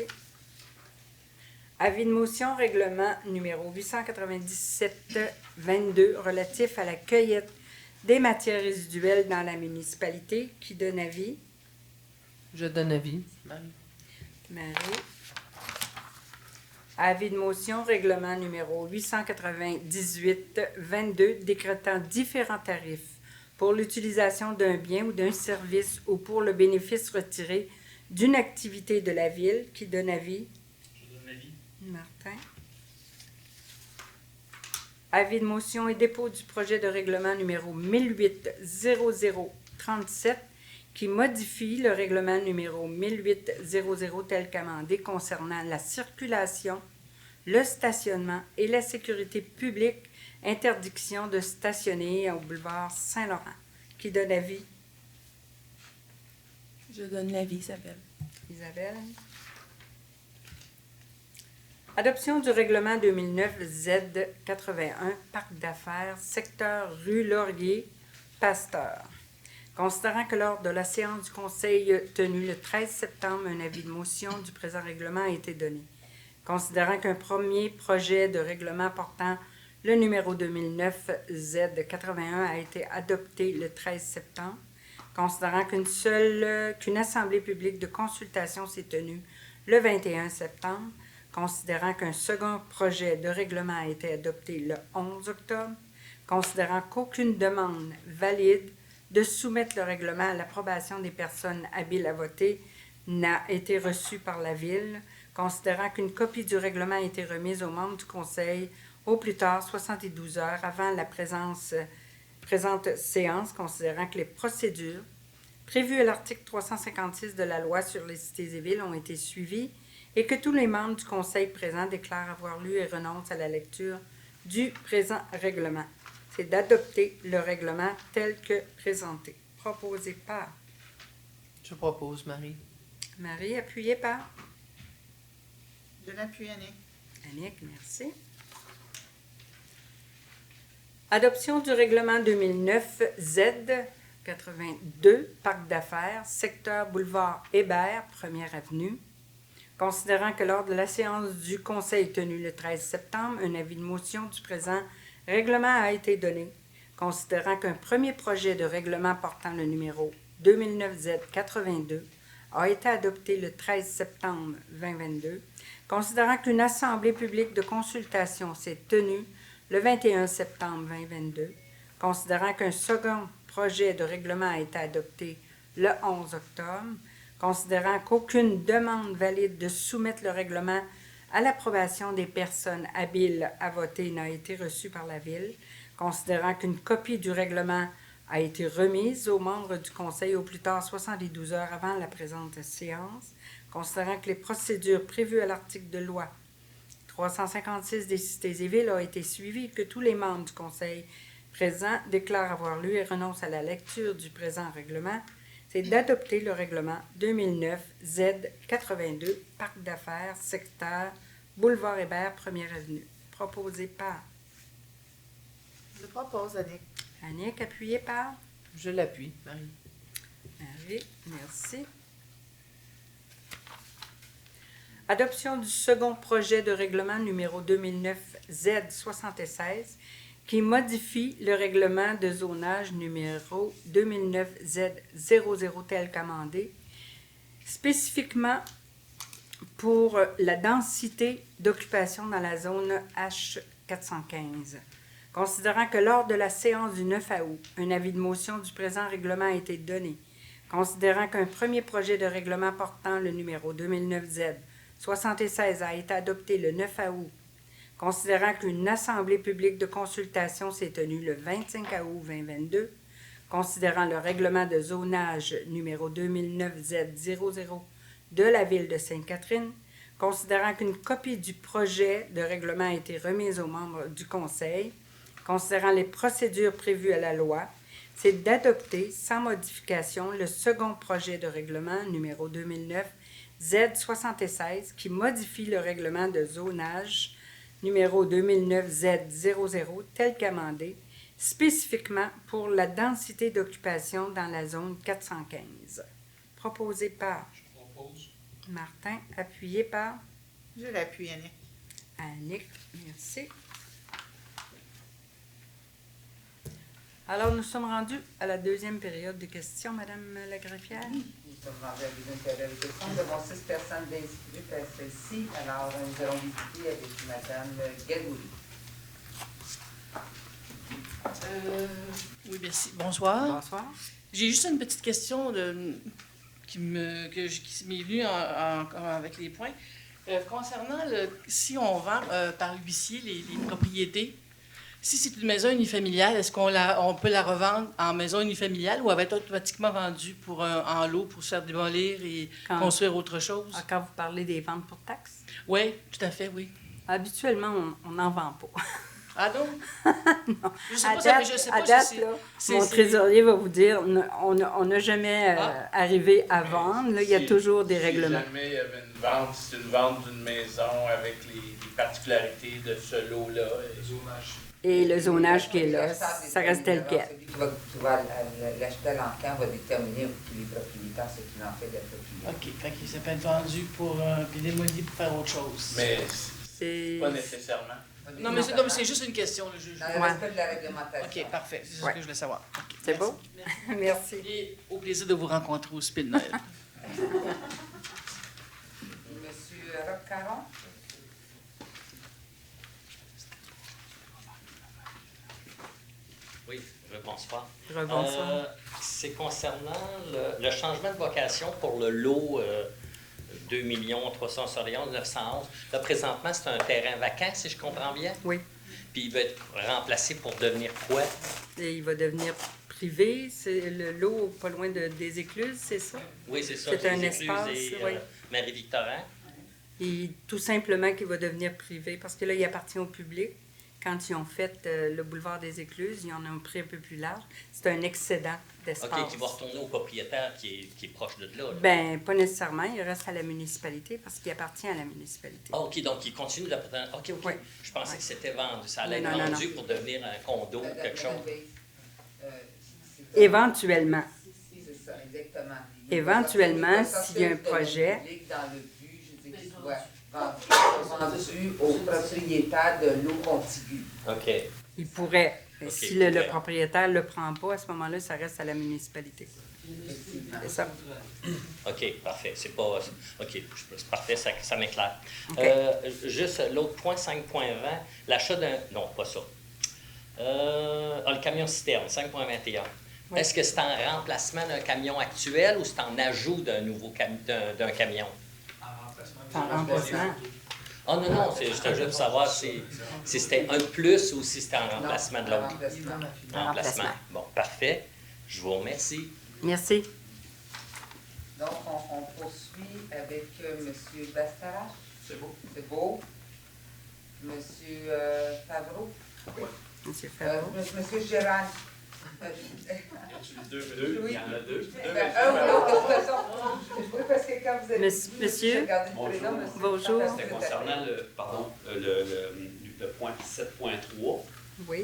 S1: Avis de motion, règlement numéro 897-22 relatif à la cueillette des matières résiduelles dans la municipalité. Qui donne avis?
S3: Je donne avis. Marie.
S1: Marie. Avis de motion, règlement numéro 898-22, décrétant différents tarifs pour l'utilisation d'un bien ou d'un service ou pour le bénéfice retiré d'une activité de la Ville. Qui donne avis?
S5: Je donne l'avis.
S1: Martin. Avis de motion et dépôt du projet de règlement numéro 1008-0037 qui modifie le règlement numéro 1800 tel qu'amendé concernant la circulation, le stationnement et la sécurité publique, interdiction de stationner au boulevard Saint-Laurent. Qui donne avis?
S9: Je donne l'avis, Isabelle.
S1: Isabelle. Adoption du règlement 2009 Z81, Parc d'affaires, secteur rue Laurier, Pasteur. Considérant que lors de la séance du Conseil tenue le 13 septembre, un avis de motion du présent règlement a été donné. Considérant qu'un premier projet de règlement portant le numéro 2009 Z81 a été adopté le 13 septembre, considérant qu'une assemblée publique de consultation s'est tenue le 21 septembre, considérant qu'un second projet de règlement a été adopté le 11 octobre, considérant qu'aucune demande valide de soumettre le règlement à l'approbation des personnes habiles à voter n'a été reçue par la Ville, considérant qu'une copie du règlement a été remise aux membres du Conseil au plus tard 72 heures avant la présente séance, considérant que les procédures prévues à l'article 356 de la Loi sur les cités et villes ont été suivies et que tous les membres du Conseil présent déclarent avoir lu et renoncent à la lecture du présent règlement. C'est d'adopter le règlement tel que présenté. Proposé par
S3: Je propose Marie.
S1: Marie, appuyé par
S9: Je l'appuie, Annick.
S1: Annick, merci. Adoption du règlement 2009 Z82, Parc d'affaires, secteur boulevard Hébert, 1er avenue. Considérant que lors de la séance du Conseil tenue le 13 septembre, un avis de motion du présent règlement a été donné. Considérant qu'un premier projet de règlement portant le numéro 2009 Z82 a été adopté le 13 septembre 2022, considérant qu'une assemblée publique de consultation s'est tenue le 21 septembre 2022, considérant qu'un second projet de règlement a été adopté le 11 octobre, considérant qu'aucune demande valide de soumettre le règlement à l'approbation des personnes habiles à voter n'a été reçue par la Ville, considérant qu'une copie du règlement a été remise aux membres du Conseil au plus tard 72 heures avant la présente séance, considérant que les procédures prévues à l'article de loi 356 des cités et villes ont été suivies et que tous les membres du Conseil présent déclarent avoir lu et renoncent à la lecture du présent règlement, c'est d'adopter le règlement 2009 Z82, Parc d'affaires, secteur, boulevard Hébert, 1er avenue. Proposé par
S9: Je propose, Annick.
S1: Annick, appuyé par
S3: Je l'appuie, Marie.
S1: Marie, merci. Adoption du second projet de règlement numéro 2009 Z76 qui modifie le règlement de zonage numéro 2009 Z00 tel qu'amendé, spécifiquement pour la densité d'occupation dans la zone H415. Considérant que lors de la séance du 9 août, un avis de motion du présent règlement a été donné, considérant qu'un premier projet de règlement portant le numéro 2009 Z76 a été adopté le 9 août, considérant qu'une assemblée publique de consultation s'est tenue le 25 août 2022, considérant le règlement de zonage numéro 2009 Z00 de la Ville de Sainte-Catherine, considérant qu'une copie du projet de règlement a été remise aux membres du Conseil, considérant les procédures prévues à la loi, c'est d'adopter sans modification le second projet de règlement numéro 2009 Z76 qui modifie le règlement de zonage numéro 2009 Z00 tel qu'amendé, spécifiquement pour la densité d'occupation dans la zone 415. Proposé par
S5: Je propose.
S1: Martin, appuyé par
S9: Je l'appuie, Annick.
S1: Annick, merci. Alors, nous sommes rendus à la deuxième période de questions, Madame la greffière.
S2: Nous sommes rendus à la deuxième période de questions. Nous avons 6 personnes inscrites à celle-ci. Alors, nous allons discuter avec Madame Gagouli.
S3: Oui, merci. Bonsoir.
S1: Bonsoir.
S3: J'ai juste une petite question qui m'est venue avec les points. Concernant si on vend par l'huissier les propriétés, si c'est une maison unifamiliale, est-ce on peut la revendre en maison unifamiliale ou elle va être automatiquement vendue en lot pour se faire démolir et construire autre chose?
S1: Quand vous parlez des ventes pour taxes?
S3: Oui, tout à fait, oui.
S1: Habituellement, on n'en vend pas.
S3: Ah non?
S1: Non.
S3: Je sais
S1: À
S3: pas,
S1: date,
S3: je sais
S1: à
S3: pas
S1: date,
S3: si
S1: là,
S3: c'est...
S1: mon trésorier va vous dire, on n'a jamais arrivé à vendre. Là, il y a toujours des règlements.
S8: Si jamais il y avait une vente, c'est une vente d'une maison avec les particularités de ce lot-là.
S1: Et le zonage qui est là, ça reste tel quel.
S2: Celui qui va l'acheter à l'encan va déterminer tous les propriétaires ce qu'il en fait de la propriété.
S3: OK, fait que ça peut être vendu puis démoli pour faire autre chose.
S8: Mais
S1: C'est
S8: pas nécessairement.
S3: Non, mais c'est juste une question. Là,
S2: Dans le respect de la réglementation.
S3: OK, parfait. C'est ce que je voulais savoir. Okay,
S1: C'est beau? Merci.
S3: Et au plaisir de vous rencontrer au Speed Noël.
S2: Monsieur Roch Caron?
S4: Oui, bonsoir.
S1: Rebonsoir.
S4: C'est concernant le changement de vocation pour le lot 2 371 911. Là, présentement, c'est un terrain vacant, si je comprends bien.
S1: Oui.
S4: Puis il va être remplacé pour devenir quoi?
S1: Et il va devenir privé. C'est le lot pas loin des écluses, c'est ça?
S4: Oui, c'est ça.
S1: C'est un
S4: les Écluses
S1: espace,
S4: et,
S1: oui.
S4: Marie-Victorin.
S1: Et tout simplement qu'il va devenir privé parce que là, il appartient au public. Quand ils ont fait le boulevard des Écluses, ils en ont pris un peu plus large. C'est un excédent d'espace.
S4: OK, qui va retourner au propriétaire qui est proche de là.
S1: Bien, pas nécessairement. Il reste à la municipalité parce qu'il appartient à la municipalité.
S4: Ah, OK, donc il continue d'appartenir. OK.
S1: Oui.
S4: Je pensais que c'était vendu. Ça allait
S1: Non,
S4: être
S1: non,
S4: vendu
S1: non.
S4: pour devenir un condo ou quelque chose.
S1: Éventuellement.
S2: C'est ça, exactement.
S1: Éventuellement, s'il y a un projet.
S2: Dans le but, je dis qu'il soit vendu au propriétaire de l'eau contiguë.
S4: OK.
S1: Il pourrait.
S4: Ok,
S1: Si le
S4: pourrait.
S1: propriétaire ne le prend pas, à ce moment-là, ça reste à la municipalité. C'est ça.
S4: OK, parfait. C'est pas... OK, c'est parfait, ça m'éclaire.
S1: OK.
S4: Juste l'autre point, 5.20, l'achat d'un... Non, pas ça. Le camion citerne, 5.21.
S1: Oui.
S4: Est-ce que c'est en remplacement d'un camion actuel ou c'est en ajout d'un nouveau d'un camion?
S5: En remplacement.
S1: En remplacement.
S4: Ah non, c'est juste pour savoir si c'était un de plus ou si c'était en remplacement de l'autre. En remplacement. Bon, parfait. Je vous remercie.
S1: Merci.
S2: Donc, on poursuit avec M. Bastarache. C'est beau. C'est beau. M. Favreau.
S1: Monsieur Favreau.
S2: M. Gérard.
S7: Deux, il y en a deux.
S2: Un ou l'autre, de toute façon. Oui, parce que quand vous avez
S1: Monsieur,
S2: regardé le prénom, M.
S1: bonjour.
S10: C'était concernant le point 7.3.
S1: Oui.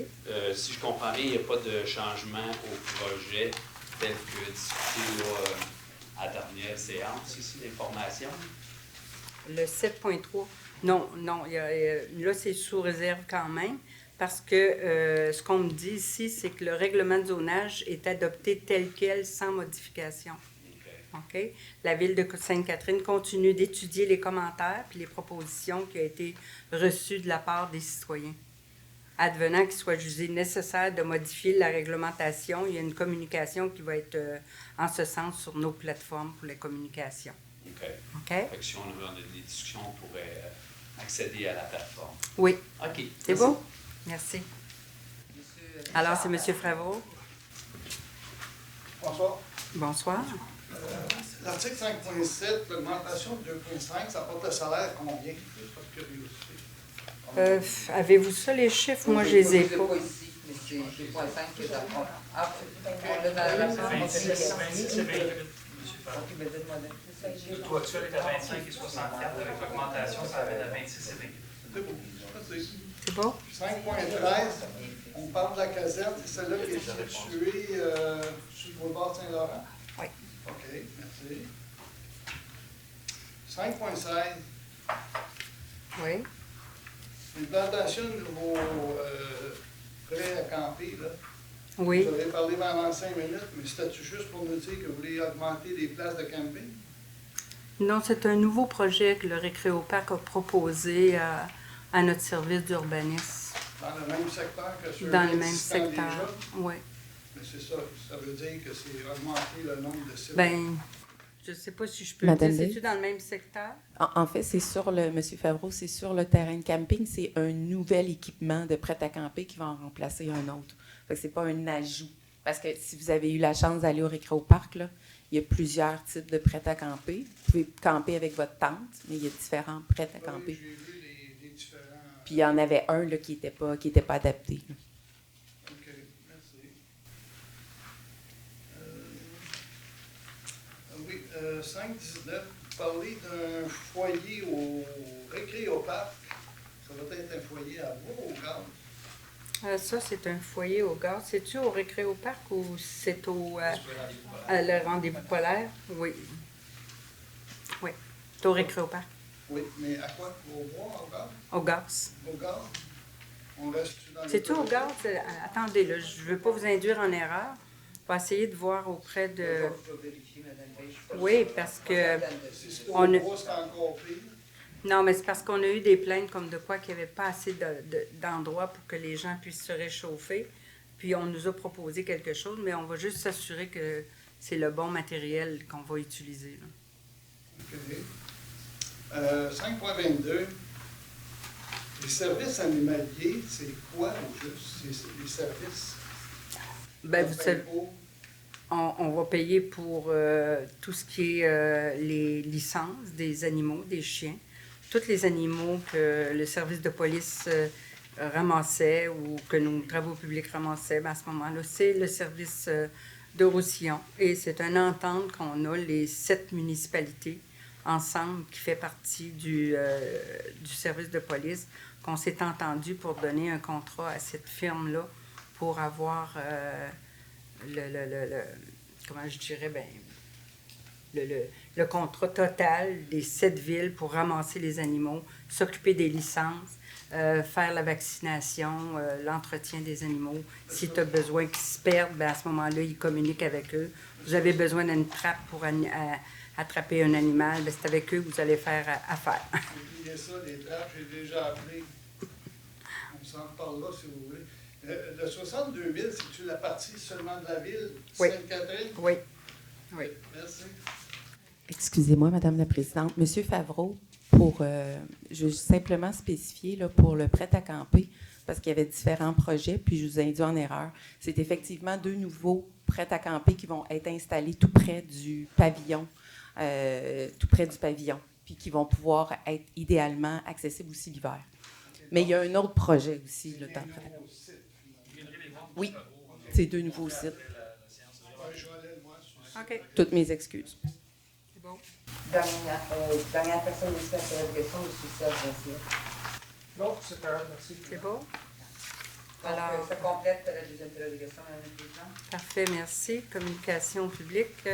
S10: Si je comprends bien, il n'y a pas de changement au projet tel que discuté là, à la dernière séance, ici, l'information.
S1: Le 7.3. Non, là, c'est sous réserve quand même, parce que ce qu'on me dit ici, c'est que le règlement de zonage est adopté tel quel, sans modification. OK? La Ville de Sainte-Catherine continue d'étudier les commentaires puis les propositions qui ont été reçues de la part des citoyens. Advenant qu'il soit jugé nécessaire de modifier la réglementation, il y a une communication qui va être en ce sens sur nos plateformes pour les communications.
S10: OK.
S1: OK?
S10: Fait que si on a des discussions, on pourrait accéder à la plateforme.
S1: Oui.
S10: OK.
S1: C'est beau? Merci. Alors, c'est M. Favreau.
S11: Bonsoir.
S1: Bonsoir.
S11: L'article 5.7, l'augmentation de 2.5, ça porte le salaire à combien? Juste par curiosité.
S1: Avez-vous ça, les chiffres? Moi, je les ai pas.
S2: pas ici, mais c'est 2.5 qui est dans le fond. Ah, on l'a dans la version.
S5: 26 et 28, M. Favreau.
S2: Ok, ben donne-moi
S5: Le taux actuel est à 25 et 64. Avec l'augmentation, ça amène à 26 et 28.
S11: C'est beau.
S1: C'est beau?
S11: 5.13, on parle de la caserne, c'est celle-là qui est située sur le boulevard Saint-Laurent?
S1: Oui.
S11: OK, merci. 5.16,
S1: Oui.
S11: une plantation de nouveaux prêts à camper, là.
S1: Oui.
S11: Vous avez parlé pendant 5 minutes, mais c'était-tu juste pour nous dire que vous voulez augmenter les places de camping?
S1: Non, c'est un nouveau projet que le Récréoparc a proposé à notre service d'urbanisme.
S11: Dans le même secteur que ceux
S1: Dans le même
S11: existants
S1: secteur,
S11: déjà?
S1: oui.
S11: Mais c'est ça, ça veut dire que c'est augmenter le nombre de sites.
S1: Ben, je ne sais pas si je peux
S12: Madame
S1: dire.
S12: Day?
S1: C'est-tu dans le même secteur?
S12: En fait, c'est sur le, M. Favreau, c'est sur le terrain de camping. C'est un nouvel équipement de prêt à camper qui va en remplacer un autre. Fait que c'est pas un ajout. Parce que si vous avez eu la chance d'aller au Récréoparc, là, il y a plusieurs types de prêt à camper. Vous pouvez camper avec votre tente, mais il y a différents prêts à camper.
S11: Oui, j'ai vu les différents...
S12: Puis il y en avait un là, qui n'était pas adapté. Là.
S11: OK, merci. Oui, 5-19, vous parlez d'un foyer au Récréoparc. Ça va être un foyer à bois ou au gaz?
S1: Ça, c'est un foyer au gaz. C'est-tu au Récréoparc ou c'est au le rendez-vous polaire? Oui. Oui, c'est au Récréoparc.
S11: Oui, mais à quoi? Au bois, au gaz?
S1: Au gaz.
S11: Au gaz? On reste dans les...
S1: C'est-tu au gaz? Attendez, là, je ne veux pas vous induire en erreur. On va essayer de voir auprès de...
S2: Je vais vérifier, Mme Veil, je suis pas
S1: Oui,
S2: sûre.
S1: parce que...
S11: Si c'est au
S1: on a-
S11: bois, c'est encore pire.
S1: Non, mais c'est parce qu'on a eu des plaintes comme de quoi qu'il n'y avait pas assez d'endroits pour que les gens puissent se réchauffer. Puis on nous a proposé quelque chose, mais on va juste s'assurer que c'est le bon matériel qu'on va utiliser. Là.
S11: OK. 5.22. Les services animaliers, c'est quoi au juste? C'est les services?
S1: Ben, vous savez, on va payer pour tout ce qui est les licences des animaux, des chiens. Tous les animaux que le service de police ramassait ou que nos travaux publics ramassaient, ben à ce moment-là, c'est le service de Roussillon. Et c'est une entente qu'on a, les 7 municipalités ensemble, qui fait partie du service de police, qu'on s'est entendu pour donner un contrat à cette firme-là pour avoir comment je dirais, ben, le contrat total des 7 villes pour ramasser les animaux, s'occuper des licences, faire la vaccination, l'entretien des animaux. Si tu as besoin qu'ils se perdent, ben à ce moment-là, ils communiquent avec eux. Vous avez besoin d'une trappe pour attraper un animal, ben c'est avec eux que vous allez faire affaire.
S11: Oubliez ça, les trappes, j'ai déjà appelé. On s'en reparlera si vous voulez. Le 62 000, c'est-tu la partie seulement de la ville,
S1: Oui.
S11: Sainte-Catherine?
S1: Oui. Oui.
S11: Merci.
S12: Excusez-moi, Madame la Présidente. Monsieur Favreau, je veux simplement spécifier là, pour le prêt à camper, parce qu'il y avait différents projets, puis je vous ai induit en erreur. C'est effectivement 2 nouveaux prêts à camper qui vont être installés tout près du pavillon, puis qui vont pouvoir être idéalement accessibles aussi l'hiver. Mais il y a un autre projet aussi. Là, oui, c'est 2 nouveaux sites.
S1: OK.
S12: Toutes mes excuses.
S1: C'est bon.
S2: Dernière personne ici à la question, M. Serge Garcia.
S11: Non, c'est correct, merci.
S1: C'est bon?
S2: Alors,
S1: Alors,
S2: ça complète la deuxième délégation, Mme la Présidente.
S1: parfait, merci. Communication publique.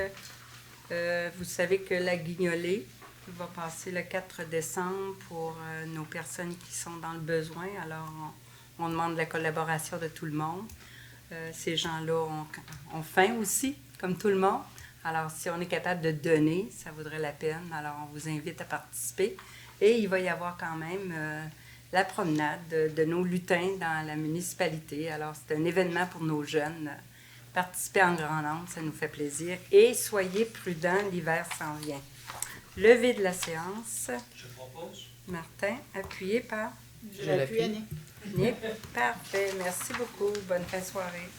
S1: Vous savez que la guignolée va passer le 4 décembre pour nos personnes qui sont dans le besoin. Alors, on demande la collaboration de tout le monde. Ces gens-là ont faim aussi, comme tout le monde. Alors, si on est capable de donner, ça vaudrait la peine. Alors, on vous invite à participer. Et il va y avoir quand même la promenade de nos lutins dans la municipalité. Alors, c'est un événement pour nos jeunes. Participez en grand nombre, ça nous fait plaisir. Et soyez prudents, l'hiver s'en vient. Levée de la séance.
S5: Je propose.
S1: Martin, appuyé par
S9: Je l'appuie, Annick.
S1: Nick. Parfait. Merci beaucoup. Bonne fin de soirée.